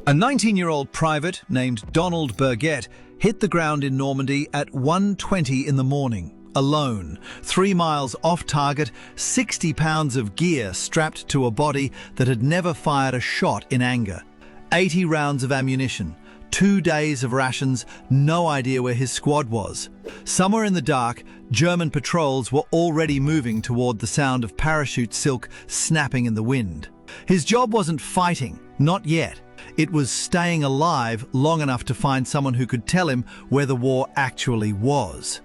A 19-year-old private named Donald Burgett hit the ground in Normandy at 1:20 in the morning, alone, 3 miles off target, 60 pounds of gear strapped to a body that had never fired a shot in anger, 80 rounds of ammunition, 2 days of rations, no idea where his squad was. Somewhere in the dark, German patrols were already moving toward the sound of parachute silk snapping in the wind. His job wasn't fighting, not yet. It was staying alive long enough to find someone who could tell him where the war actually was.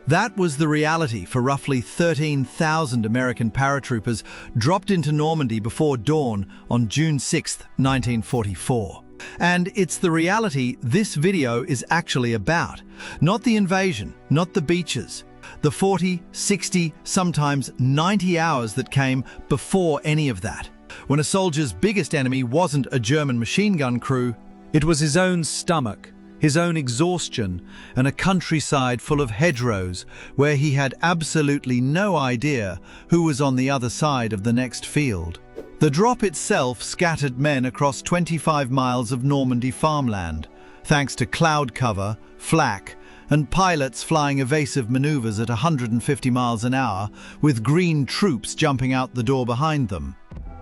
That was the reality for roughly 13,000 American paratroopers dropped into Normandy before dawn on June 6, 1944. And it's the reality this video is actually about. Not the invasion, not the beaches. The 40, 60, sometimes 90 hours that came before any of that. When a soldier's biggest enemy wasn't a German machine gun crew, it was his own stomach, his own exhaustion, and a countryside full of hedgerows where he had absolutely no idea who was on the other side of the next field. The drop itself scattered men across 25 miles of Normandy farmland, thanks to cloud cover, flak, and pilots flying evasive maneuvers at 150 miles an hour, with green troops jumping out the door behind them.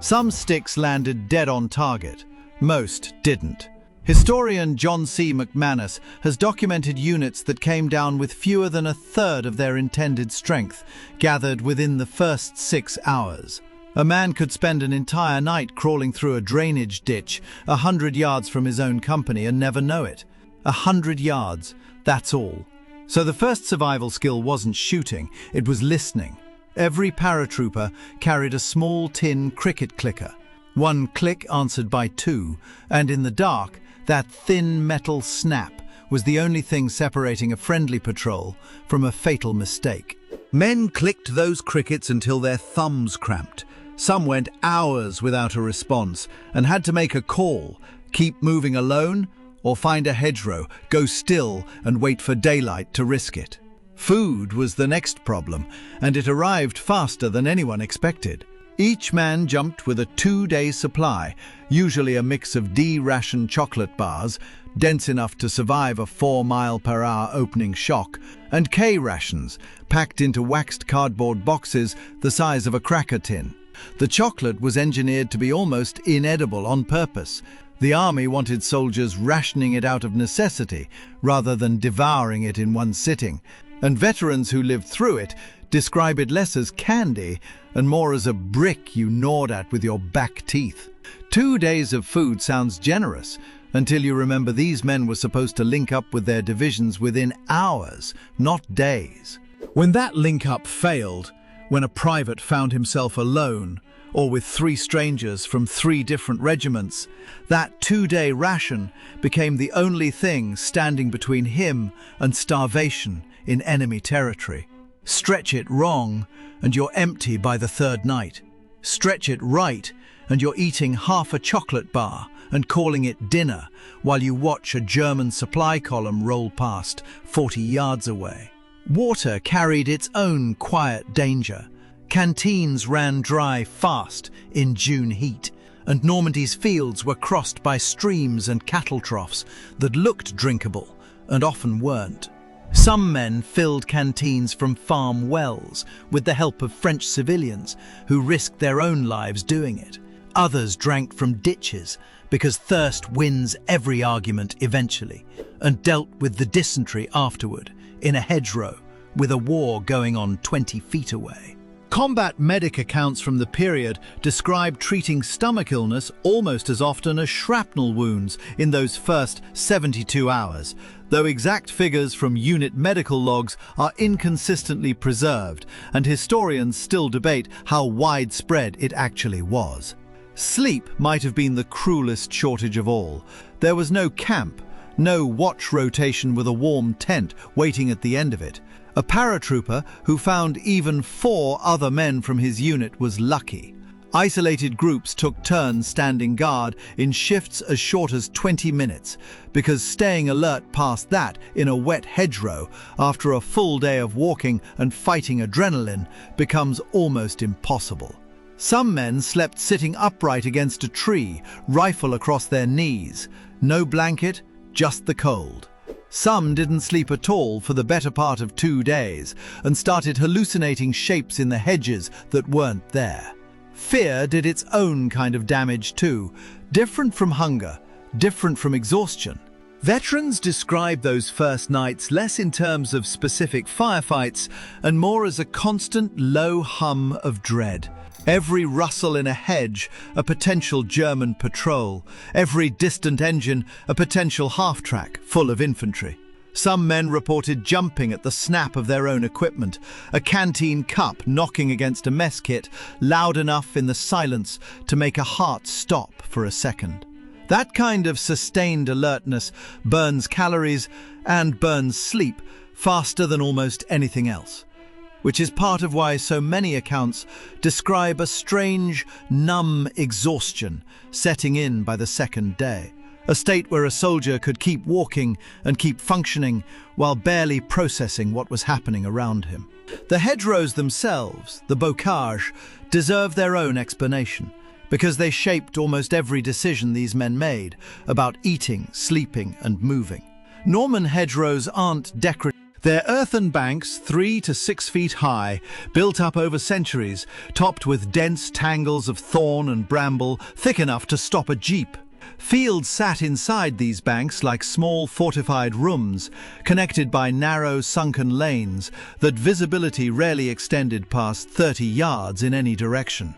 Some sticks landed dead on target, most didn't. Historian John C. McManus has documented units that came down with fewer than a third of their intended strength, gathered within the first 6 hours. A man could spend an entire night crawling through a drainage ditch 100 yards from his own company and never know it. 100 yards, that's all. So the first survival skill wasn't shooting, it was listening. Every paratrooper carried a small tin cricket clicker. 1 click answered by 2, and in the dark, that thin metal snap was the only thing separating a friendly patrol from a fatal mistake. Men clicked those crickets until their thumbs cramped. Some went hours without a response and had to make a call, keep moving alone, or find a hedgerow, go still and wait for daylight to risk it. Food was the next problem, and it arrived faster than anyone expected. Each man jumped with a 2-day supply, usually a mix of D-ration chocolate bars, dense enough to survive a 4-mile-per-hour opening shock, and K-rations, packed into waxed cardboard boxes the size of a cracker tin. The chocolate was engineered to be almost inedible on purpose. The army wanted soldiers rationing it out of necessity, rather than devouring it in one sitting. And veterans who lived through it describe it less as candy and more as a brick you gnawed at with your back teeth. 2 days of food sounds generous, until you remember these men were supposed to link up with their divisions within hours, not days. When that link-up failed, when a private found himself alone, or with 3 strangers from 3 different regiments, that 2-day ration became the only thing standing between him and starvation in enemy territory. Stretch it wrong, and you're empty by the 3rd night. Stretch it right, and you're eating half a chocolate bar and calling it dinner while you watch a German supply column roll past 40 yards away. Water carried its own quiet danger. Canteens ran dry fast in June heat, and Normandy's fields were crossed by streams and cattle troughs that looked drinkable and often weren't. Some men filled canteens from farm wells with the help of French civilians who risked their own lives doing it. Others drank from ditches because thirst wins every argument eventually, and dealt with the dysentery afterward in a hedgerow with a war going on 20 feet away. Combat medic accounts from the period describe treating stomach illness almost as often as shrapnel wounds in those first 72 hours, though exact figures from unit medical logs are inconsistently preserved, and historians still debate how widespread it actually was. Sleep might have been the cruelest shortage of all. There was no camp, no watch rotation with a warm tent waiting at the end of it. A paratrooper who found even 4 other men from his unit was lucky. Isolated groups took turns standing guard in shifts as short as 20 minutes, because staying alert past that in a wet hedgerow after a full day of walking and fighting adrenaline becomes almost impossible. Some men slept sitting upright against a tree, rifle across their knees. No blanket, just the cold. Some didn't sleep at all for the better part of 2 days and started hallucinating shapes in the hedges that weren't there. Fear did its own kind of damage too, different from hunger, different from exhaustion. Veterans describe those first nights less in terms of specific firefights and more as a constant low hum of dread. Every rustle in a hedge, a potential German patrol. Every distant engine, a potential half-track full of infantry. Some men reported jumping at the snap of their own equipment, a canteen cup knocking against a mess kit loud enough in the silence to make a heart stop for a second. That kind of sustained alertness burns calories and burns sleep faster than almost anything else, which is part of why so many accounts describe a strange, numb exhaustion setting in by the second day. A state where a soldier could keep walking and keep functioning while barely processing what was happening around him. The hedgerows themselves, the bocage, deserve their own explanation, because they shaped almost every decision these men made about eating, sleeping, and moving. Norman hedgerows aren't decorative. They're earthen banks 3 to 6 feet high, built up over centuries, topped with dense tangles of thorn and bramble, thick enough to stop a jeep. Fields sat inside these banks like small fortified rooms, connected by narrow sunken lanes that visibility rarely extended past 30 yards in any direction.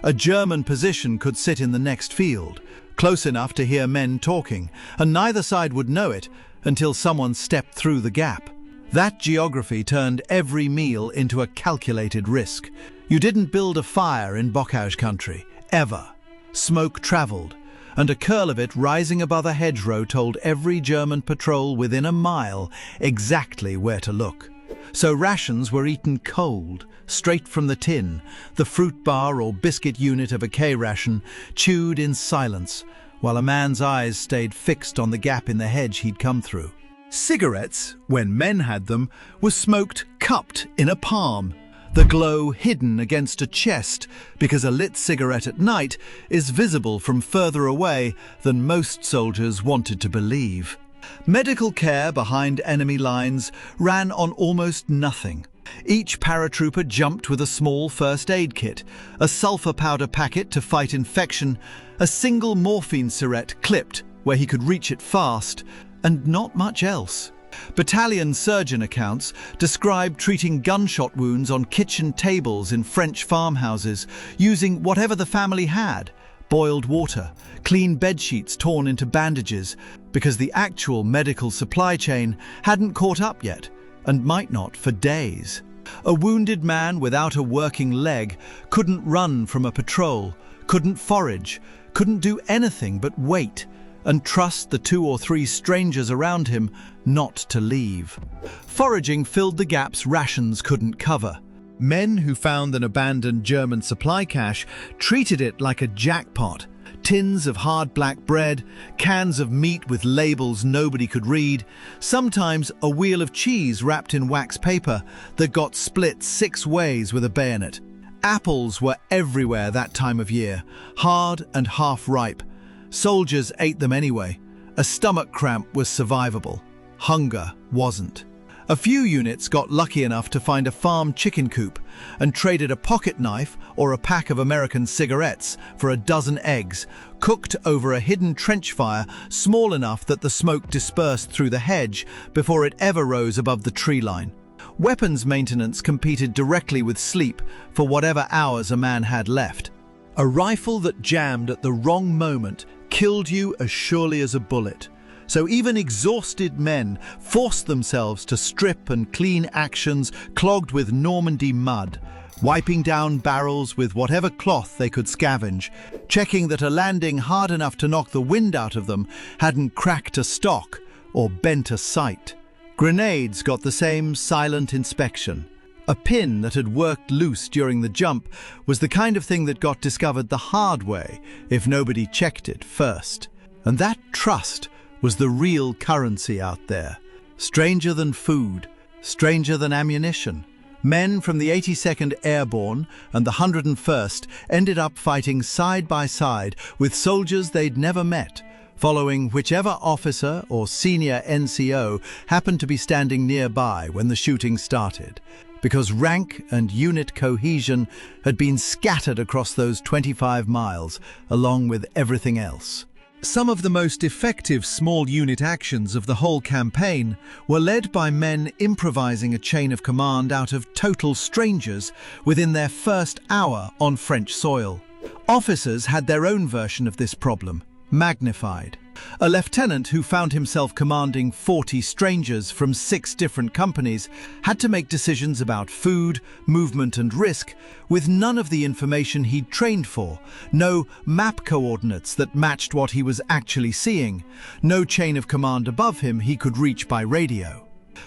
A German position could sit in the next field, close enough to hear men talking, and neither side would know it until someone stepped through the gap. That geography turned every meal into a calculated risk. You didn't build a fire in bocage country, ever. Smoke travelled, and a curl of it rising above a hedgerow told every German patrol within a mile exactly where to look. So rations were eaten cold, straight from the tin, the fruit bar or biscuit unit of a K-ration chewed in silence, while a man's eyes stayed fixed on the gap in the hedge he'd come through. Cigarettes, when men had them, were smoked cupped in a palm, the glow hidden against a chest because a lit cigarette at night is visible from further away than most soldiers wanted to believe. Medical care behind enemy lines ran on almost nothing. Each paratrooper jumped with a small first aid kit, a sulfur powder packet to fight infection, a single morphine syringe clipped where he could reach it fast, and not much else. Battalion surgeon accounts describe treating gunshot wounds on kitchen tables in French farmhouses using whatever the family had: boiled water, clean bedsheets torn into bandages, because the actual medical supply chain hadn't caught up yet, and might not for days. A wounded man without a working leg couldn't run from a patrol, couldn't forage, couldn't do anything but wait and trust the 2 or 3 strangers around him not to leave. Foraging filled the gaps rations couldn't cover. Men who found an abandoned German supply cache treated it like a jackpot. Tins of hard black bread, cans of meat with labels nobody could read, sometimes a wheel of cheese wrapped in wax paper that got split 6 ways with a bayonet. Apples were everywhere that time of year, hard and half-ripe. Soldiers ate them anyway. A stomach cramp was survivable. Hunger wasn't. A few units got lucky enough to find a farm chicken coop and traded a pocket knife or a pack of American cigarettes for a dozen eggs, cooked over a hidden trench fire small enough that the smoke dispersed through the hedge before it ever rose above the tree line. Weapons maintenance competed directly with sleep for whatever hours a man had left. A rifle that jammed at the wrong moment killed you as surely as a bullet. So even exhausted men forced themselves to strip and clean actions clogged with Normandy mud, wiping down barrels with whatever cloth they could scavenge, checking that a landing hard enough to knock the wind out of them hadn't cracked a stock or bent a sight. Grenades got the same silent inspection. A pin that had worked loose during the jump was the kind of thing that got discovered the hard way if nobody checked it first. And that trust was the real currency out there. Stranger than food, stranger than ammunition, Men from the 82nd Airborne and the 101st ended up fighting side by side with soldiers they'd never met, following whichever officer or senior NCO happened to be standing nearby when the shooting started, because rank and unit cohesion had been scattered across those 25 miles, along with everything else. Some of the most effective small unit actions of the whole campaign were led by men improvising a chain of command out of total strangers within their first hour on French soil. Officers had their own version of this problem, magnified. A lieutenant who found himself commanding 40 strangers from 6 different companies had to make decisions about food, movement and risk with none of the information he'd trained for, no map coordinates that matched what he was actually seeing, no chain of command above him he could reach by radio.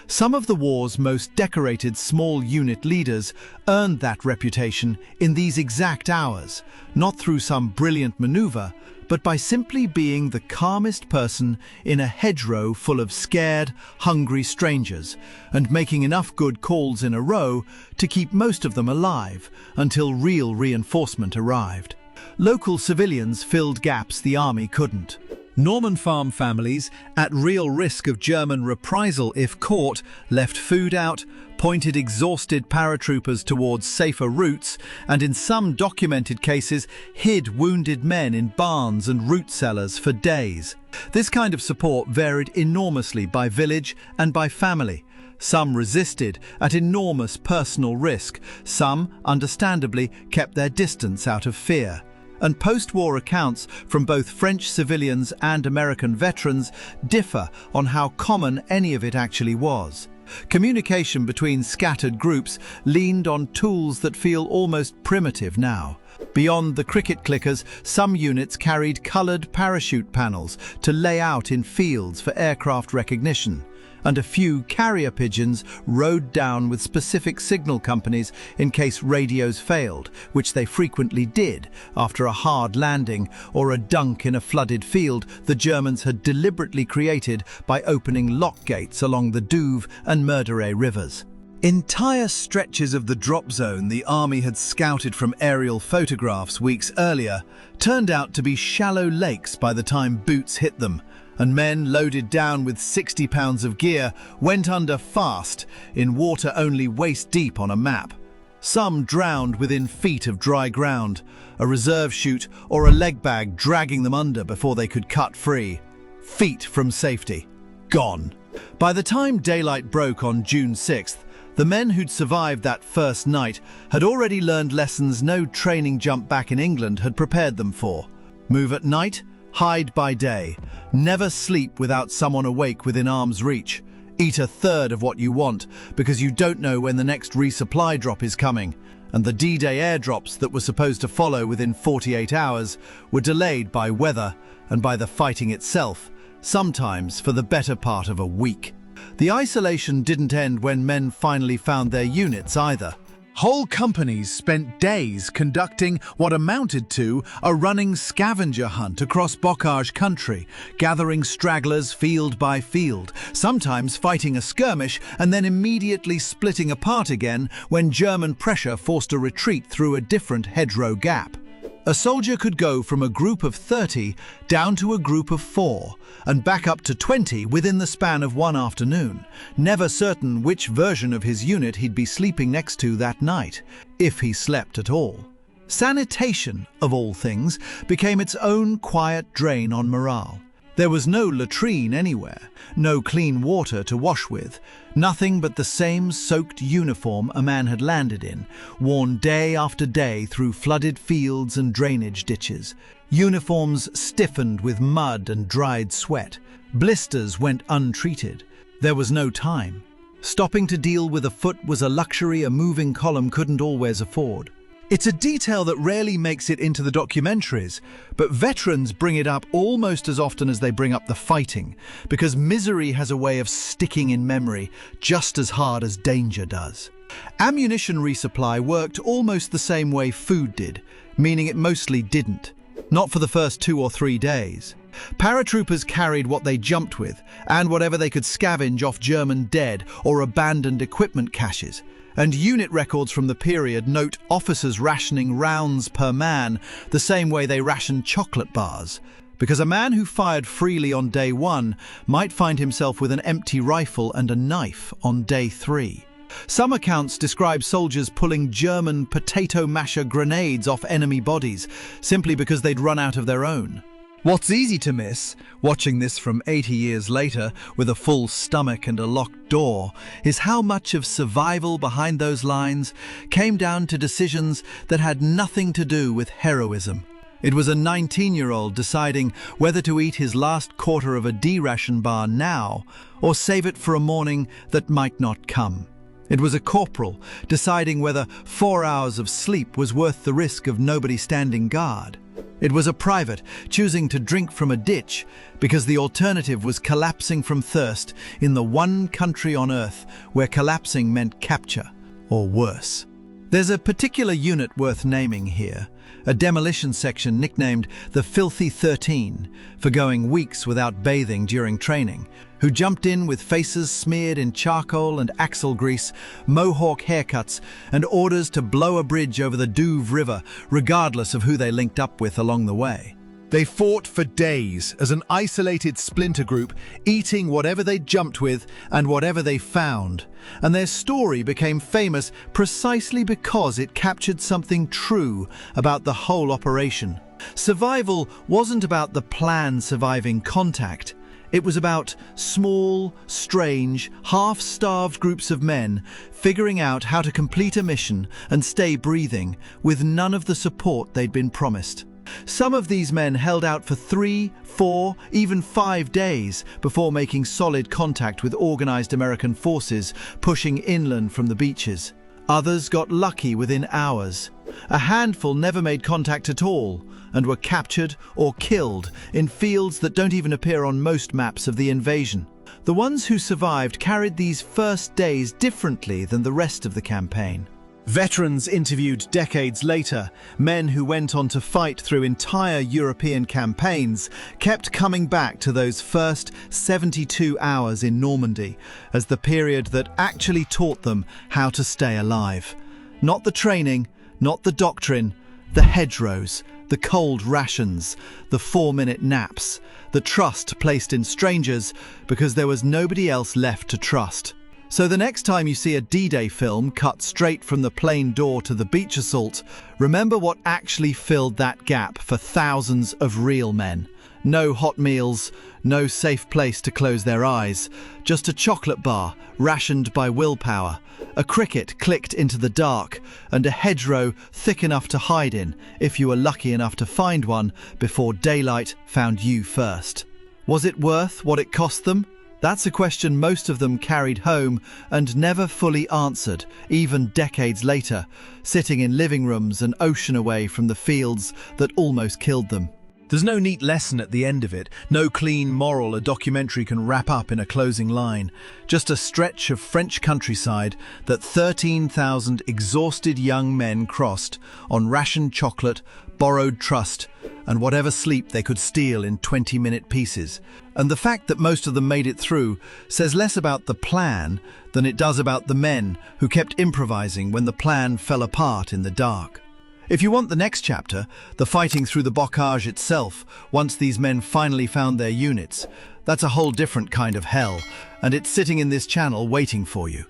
Some of the war's most decorated small unit leaders earned that reputation in these exact hours, not through some brilliant maneuver, but by simply being the calmest person in a hedgerow full of scared, hungry strangers, and making enough good calls in a row to keep most of them alive until real reinforcement arrived. Local civilians filled gaps the army couldn't. Norman farm families, at real risk of German reprisal if caught, left food out, pointed exhausted paratroopers towards safer routes, and in some documented cases hid wounded men in barns and root cellars for days. This kind of support varied enormously by village and by family. Some resisted at enormous personal risk, some, understandably, kept their distance out of fear. And post-war accounts from both French civilians and American veterans differ on how common any of it actually was. Communication between scattered groups leaned on tools that feel almost primitive now. Beyond the cricket clickers, some units carried coloured parachute panels to lay out in fields for aircraft recognition, and a few carrier pigeons rode down with specific signal companies in case radios failed, which they frequently did after a hard landing or a dunk in a flooded field the Germans had deliberately created by opening lock gates along the Douve and Meurthe rivers. Entire stretches of the drop zone the army had scouted from aerial photographs weeks earlier turned out to be shallow lakes by the time boots hit them, and men loaded down with 60 pounds of gear went under fast in water only waist-deep on a map. Some drowned within feet of dry ground, a reserve chute or a leg bag dragging them under before they could cut free. Feet from safety. Gone. By the time daylight broke on June 6th, the men who'd survived that first night had already learned lessons no training jump back in England had prepared them for. Move at night, hide by day. Never sleep without someone awake within arm's reach. Eat a third of what you want because you don't know when the next resupply drop is coming. And the D-Day airdrops that were supposed to follow within 48 hours were delayed by weather and by the fighting itself, sometimes for the better part of a week. The isolation didn't end when men finally found their units either. Whole companies spent days conducting what amounted to a running scavenger hunt across bocage country, gathering stragglers field by field, sometimes fighting a skirmish and then immediately splitting apart again when German pressure forced a retreat through a different hedgerow gap. A soldier could go from a group of 30 down to a group of 4 and back up to 20 within the span of one afternoon, never certain which version of his unit he'd be sleeping next to that night, if he slept at all. Sanitation, of all things, became its own quiet drain on morale. There was no latrine anywhere, no clean water to wash with, nothing but the same soaked uniform a man had landed in, worn day after day through flooded fields and drainage ditches. Uniforms stiffened with mud and dried sweat. Blisters went untreated. There was no time. Stopping to deal with a foot was a luxury a moving column couldn't always afford. It's a detail that rarely makes it into the documentaries, but veterans bring it up almost as often as they bring up the fighting, because misery has a way of sticking in memory just as hard as danger does. Ammunition resupply worked almost the same way food did, meaning it mostly didn't. Not for the first 2 or 3 days. Paratroopers carried what they jumped with, and whatever they could scavenge off German dead or abandoned equipment caches. And unit records from the period note officers rationing rounds per man the same way they rationed chocolate bars, because a man who fired freely on day 1 might find himself with an empty rifle and a knife on day 3. Some accounts describe soldiers pulling German potato masher grenades off enemy bodies simply because they'd run out of their own. What's easy to miss, watching this from 80 years later with a full stomach and a locked door, is how much of survival behind those lines came down to decisions that had nothing to do with heroism. It was a 19-year-old deciding whether to eat his last quarter of a D-ration bar now or save it for a morning that might not come. It was a corporal deciding whether 4 hours of sleep was worth the risk of nobody standing guard. It was a private choosing to drink from a ditch because the alternative was collapsing from thirst in the one country on earth where collapsing meant capture, or worse. There's a particular unit worth naming here, a demolition section nicknamed the Filthy 13 for going weeks without bathing during training, who jumped in with faces smeared in charcoal and axle grease, mohawk haircuts, and orders to blow a bridge over the Douve River, regardless of who they linked up with along the way. They fought for days as an isolated splinter group, eating whatever they jumped with and whatever they found. And their story became famous precisely because it captured something true about the whole operation. Survival wasn't about the plan surviving contact. It was about small, strange, half-starved groups of men figuring out how to complete a mission and stay breathing with none of the support they'd been promised. Some of these men held out for 3, 4, even 5 days before making solid contact with organized American forces pushing inland from the beaches. Others got lucky within hours. A handful never made contact at all and were captured or killed in fields that don't even appear on most maps of the invasion. The ones who survived carried these first days differently than the rest of the campaign. Veterans interviewed decades later, men who went on to fight through entire European campaigns, kept coming back to those first 72 hours in Normandy as the period that actually taught them how to stay alive. Not the training, not the doctrine, the hedgerows, the cold rations, the 4-minute naps, the trust placed in strangers because there was nobody else left to trust. So the next time you see a D-Day film cut straight from the plane door to the beach assault, remember what actually filled that gap for thousands of real men. No hot meals, no safe place to close their eyes, just a chocolate bar rationed by willpower, a cricket clicked into the dark, and a hedgerow thick enough to hide in if you were lucky enough to find one before daylight found you first. Was it worth what it cost them? That's a question most of them carried home and never fully answered, even decades later, sitting in living rooms an ocean away from the fields that almost killed them. There's no neat lesson at the end of it, no clean moral a documentary can wrap up in a closing line. Just a stretch of French countryside that 13,000 exhausted young men crossed on rationed chocolate, borrowed trust, and whatever sleep they could steal in 20-minute pieces. And the fact that most of them made it through says less about the plan than it does about the men who kept improvising when the plan fell apart in the dark. If you want the next chapter, the fighting through the bocage itself, once these men finally found their units, that's a whole different kind of hell, and it's sitting in this channel waiting for you.